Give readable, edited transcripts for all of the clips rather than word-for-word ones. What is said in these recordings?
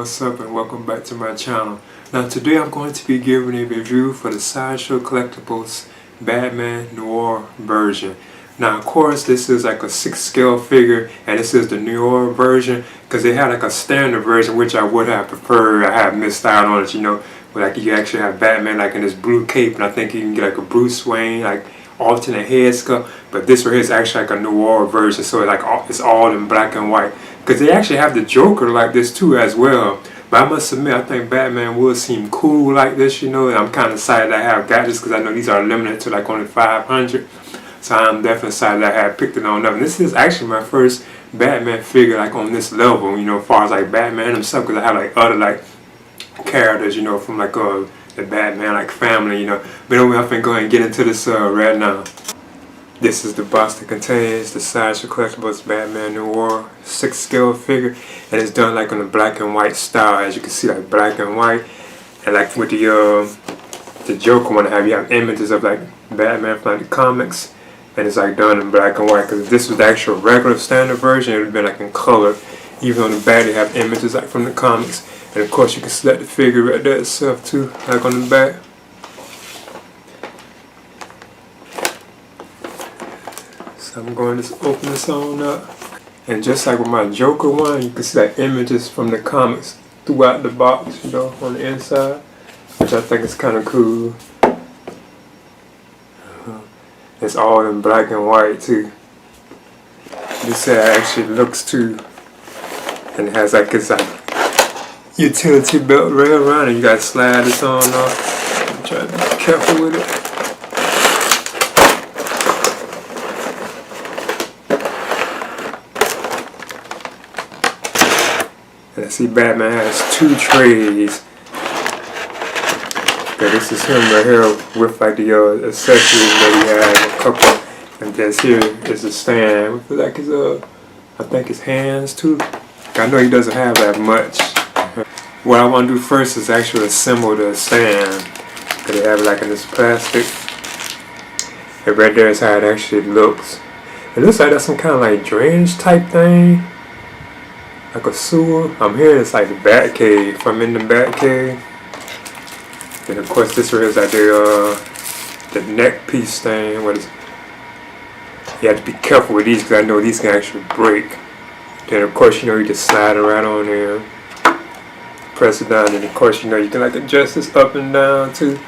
what's up and welcome back to my channel. Now today I'm going to be giving a review for the Sideshow Collectibles Batman Noir version. Now of course this is like a 6 scale figure and this is the Noir version because they had like a standard version which I would have preferred. I have missed out on it, you know, where like you actually have Batman like in this blue cape and I think you can get like a Bruce Wayne like alternate head sculpt, but this right here is actually like a Noir version, so it's all in black and white. Because they actually have the Joker like this too as well. But I must admit, I think Batman would seem cool like this, you know. And I'm kind of excited I have got this because I know these are limited to like only 500. So I'm definitely excited I have picked it on up. And this is actually my first Batman figure like on this level, you know, as far as like Batman himself. Because I have like other like characters, you know, from like the Batman like family, you know. But anyway, I'm finna go ahead and get into this right now. This is the box that contains the Sideshow Collectibles Batman Noir 6 scale figure, and it's done like on the black and white style, as you can see, like black and white. And like with the Joker one, you have images of like Batman from like the comics, and it's like done in black and white. Because if this was the actual regular standard version, it would have been like in color. Even on the back, they have images like from the comics, and of course you can select the figure right there itself too, like on the back. So I'm going to open this on up, and just like with my Joker one, you can see like images from the comics throughout the box, you know, on the inside, which I think is kind of cool. It's all in black and white too. This side actually looks too, and it has like this like utility belt right around it. You gotta slide this on off. Try to be careful with it. And I see Batman has 2 trays. Okay, this is him right here with like the accessories that he has, a couple. And this here is a stand with like his I think his hands too. I know he doesn't have that much. What I want to do first is actually assemble the stand. Because they have it like in this plastic. And right there is how it actually looks. It looks like that's some kind of like drainage type thing. Like a sewer. I'm hearing it's like the Batcave. If I'm in the Batcave. Then of course this right here is like the neck piece thing. What is? You have to be careful with these because I know these can actually break. Then of course you know you just slide it right on there. Press it down, and of course you know you can like adjust this up and down too.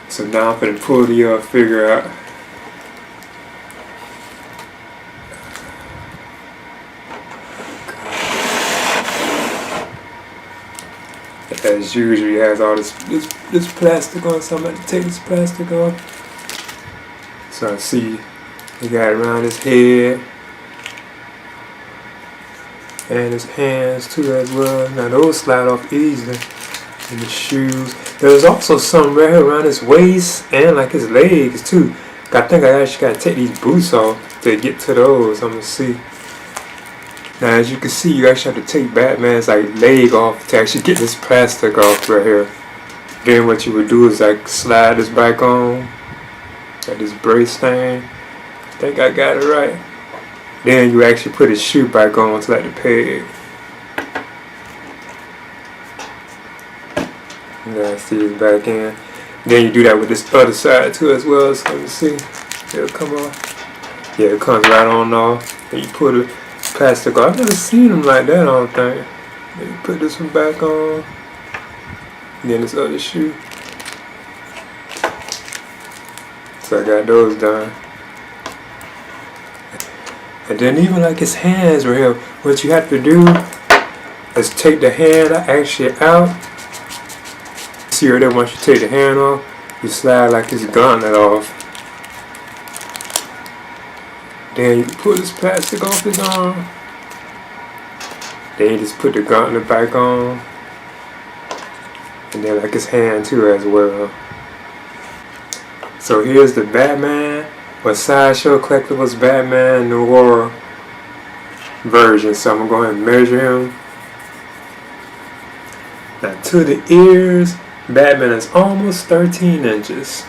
So now I'm gonna pull the figure out. As usual, he has all this plastic on, so I'm going to take this plastic off. So I see he got it around his head and his hands too as well. Now those slide off easily. And his shoes. There's also some right here around his waist and like his legs too. I think I actually got to take these boots off to get to those. I'm going to see. Now as you can see, you actually have to take Batman's like leg off to actually get this plastic off right here. Then what you would do is like slide this back on. Got this brace thing. I think I got it right. Then you actually put his shoe back on to like the peg. Yeah, see his back in. Then you do that with this other side too as well. So let me see. It'll come off. Yeah, it comes right on off. Then you put it plastic on. I've never seen them like that, I don't think. Then you put this one back on. And then this other shoe. So I got those done. And then even like his hands right here, what you have to do is take the hand actually out. See right there, once you take the hand off, you slide like his gauntlet off. Then you pull this plastic off his arm. Then you just put the gauntlet back on. And then like his hand too as well. So here's the Batman with Sideshow Collectibles Batman Noir version. So I'm going to go ahead and measure him. Now to the ears, Batman is almost 13 inches.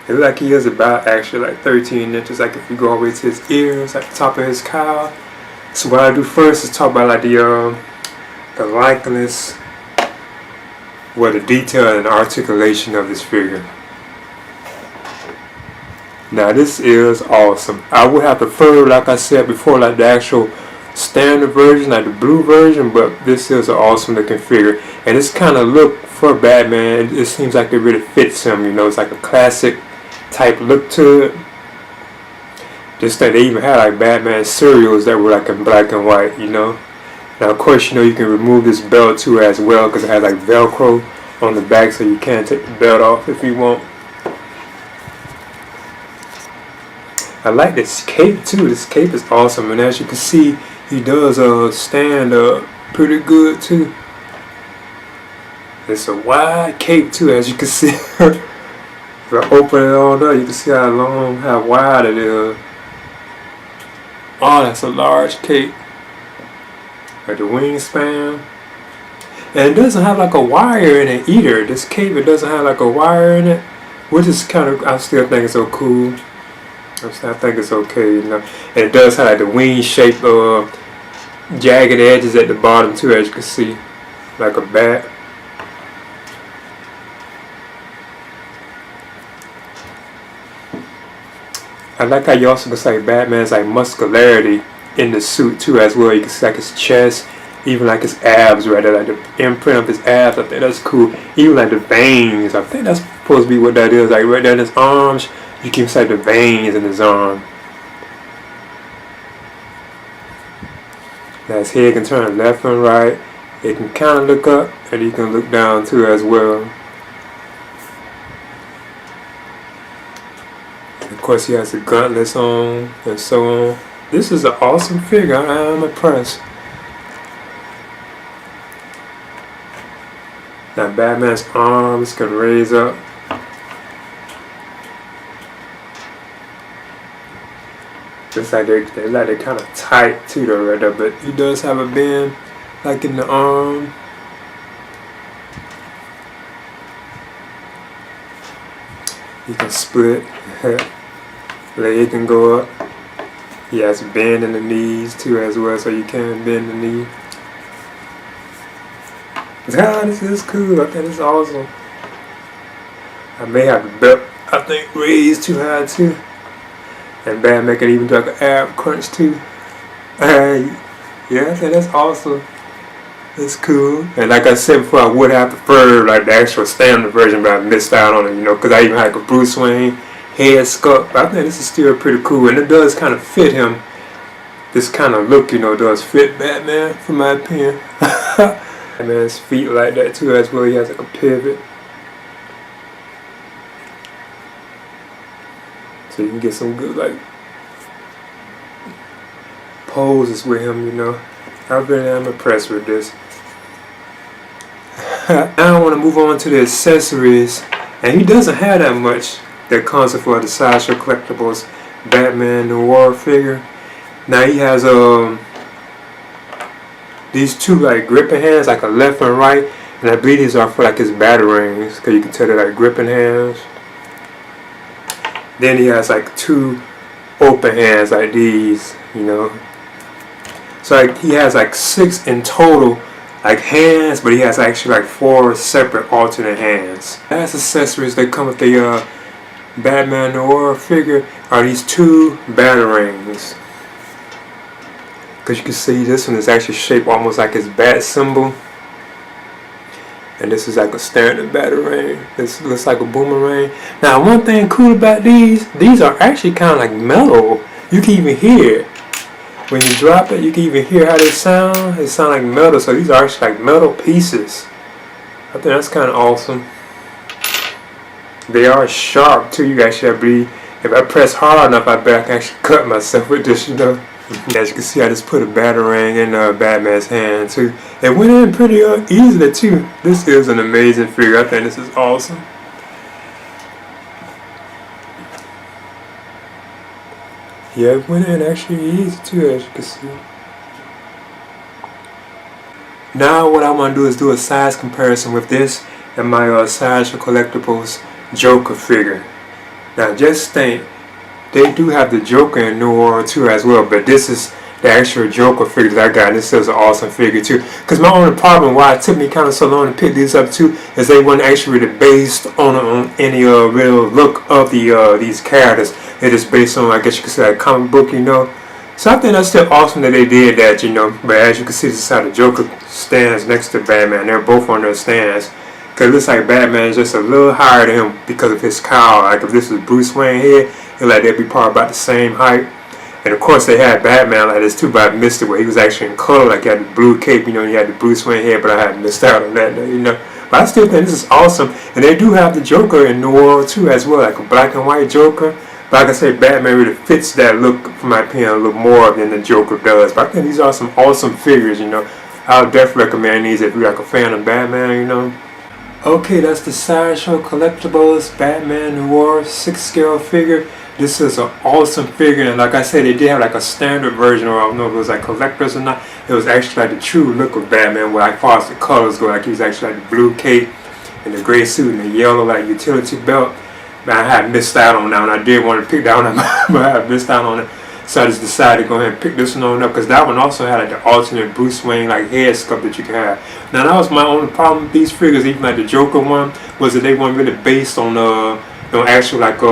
It looks like he is about actually like 13 inches. Like if you go all the way to his ears, like the top of his cowl, So what I do first is talk about like the likeness, well, the detail and articulation of this figure. Now this is awesome. I would have preferred, like I said before, like the actual standard version, like the blue version, but this is an awesome looking figure. And this kind of look for Batman, it seems like it really fits him, you know, it's like a classic type look to it. Just that they even had like Batman cereals that were like in black and white, you know. Now of course, you know, you can remove this belt too as well, because it has like Velcro on the back, so you can take the belt off if you want. I like this cape too. This cape is awesome, and as you can see, he does stand up pretty good too. It's a wide cape too, as you can see. If I open it on up, you can see how long, how wide it is. Oh, that's a large cape. Like the wingspan. And it doesn't have like a wire in it either. This cape, it doesn't have like a wire in it, which is kind of, I still think it's so cool. I think it's okay, you know. And it does have like the wing shape jagged edges at the bottom too, as you can see, like a bat. I like how you also can see like Batman's like muscularity in the suit too as well. You can see like his chest, even like his abs right there, like the imprint of his abs. I think that's cool. Even like the veins, I think that's supposed to be what that is. Like right there in his arms, you can see the veins in his arm. Now his head can turn left and right. It can kind of look up, and you can look down too as well. And of course he has the gauntlets on and so on. This is an awesome figure. I am impressed. Now Batman's arms can raise up. It's like they're kind of tight too though right there, but he does have a bend like in the arm. He can split. Leg can go up. He has a bend in the knees too as well, so you can bend the knee. Ah, this is cool. I think it's awesome. I may have the belt, I think, raised too high too. And Batman can even do like an ab crunch too. Yeah, I think that's awesome. That's cool. And like I said before, I would have preferred like the actual standard version, but I missed out on it, you know, because I even had like a Bruce Wayne head sculpt. But I think this is still pretty cool, and it does kind of fit him. This kind of look, you know, does fit Batman, from my opinion. Batman's feet like that too as well. He has like a pivot. So you can get some good like poses with him, you know. I really am impressed with this. Now I want to move on to the accessories, and he doesn't have that much that comes for the Sideshow Collectibles Batman Noir figure. Now he has these two like gripping hands, like a left and right, and I believe these are for like his batarangs, because you can tell they're like gripping hands. Then he has like two open hands like these, you know. So like he has like 6 in total like hands, but he has actually like 4 separate alternate hands. Last accessories that come with the Batman Noir figure are these 2 batarangs. Because you can see this one is actually shaped almost like his bat symbol. And this is like a standard batarang. This looks like a boomerang. Now one thing cool about these are actually kind of like metal. You can even hear it. When you drop it, you can even hear how they sound. They sound like metal, so these are actually like metal pieces. I think that's kind of awesome. They are sharp too. You actually have to be, if I press hard enough, I bet I can actually cut myself with this, you know. As you can see, I just put a batarang in Batman's hand too. It went in pretty easily too. This is an amazing figure. I think this is awesome. Yeah, it went in actually easy too, as you can see. Now what I want to do is do a size comparison with this and my Sideshow Collectibles Joker figure. Now just think, they do have the Joker in Noir too as well, but this is the actual Joker figures I got. And this is an awesome figure too. Because my only problem why it took me kind of so long to pick these up too is they weren't actually really based on any real look of these characters. They're just based on, I guess you could say, a comic book, you know. So I think that's still awesome that they did that, you know. But as you can see, this is how the Joker stands next to Batman. They're both on their stands. Because it looks like Batman is just a little higher than him because of his cowl. Like if this was Bruce Wayne here, it like they'd be probably about the same height. And of course they had Batman like this too, but I missed it where he was actually in color. Like he had the blue cape, you know, and he had the Bruce Wayne head, but I had missed out on that, you know. But I still think this is awesome. And they do have the Joker in Noir too as well, like a black and white Joker. But like I said, Batman really fits that look, for my opinion, a little more than the Joker does. But I think these are some awesome figures, you know. I would definitely recommend these if you're like a fan of Batman, you know. Okay, that's the Sideshow Collectibles Batman Noir 6-scale figure. This is an awesome figure, and like I said, they did have like a standard version, or I don't know if it was like collectors or not. It was actually like the true look of Batman, where as far as the colors go, like he was actually like the blue cape and the gray suit and the yellow like utility belt. But I had missed out on that one. I did want to pick that one up, but I had missed out on it. So I just decided to go ahead and pick this one on up, because that one also had like the alternate Bruce Wayne like head sculpt that you could have. Now that was my only problem with these figures, even like the Joker one, was that they weren't really based on actual like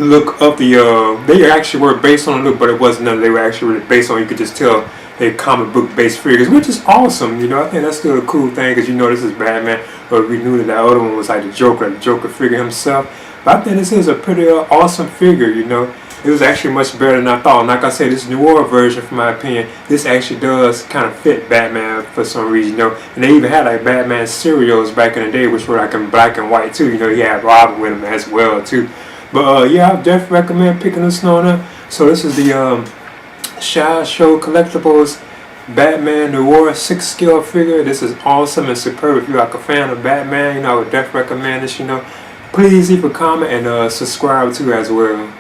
look of the they actually were based on the look, but it wasn't none they were actually really based on. You could just tell they're comic book based figures, which is awesome. You know, I think that's still a cool thing, because you know this is Batman, but we knew that the other one was like the Joker figure himself. But I think this is a pretty awesome figure, you know. It was actually much better than I thought. And like I said, this Noir version, for my opinion, this actually does kind of fit Batman for some reason, you know. And they even had like Batman serials back in the day, which were like in black and white too. You know, he had Robin with him as well too. But yeah, I definitely recommend picking this one up. So this is the Sideshow Collectibles Batman Noir 6-scale figure. This is awesome and superb. If you're like a fan of Batman, you know, I would definitely recommend this, you know. Please leave a comment and subscribe too as well.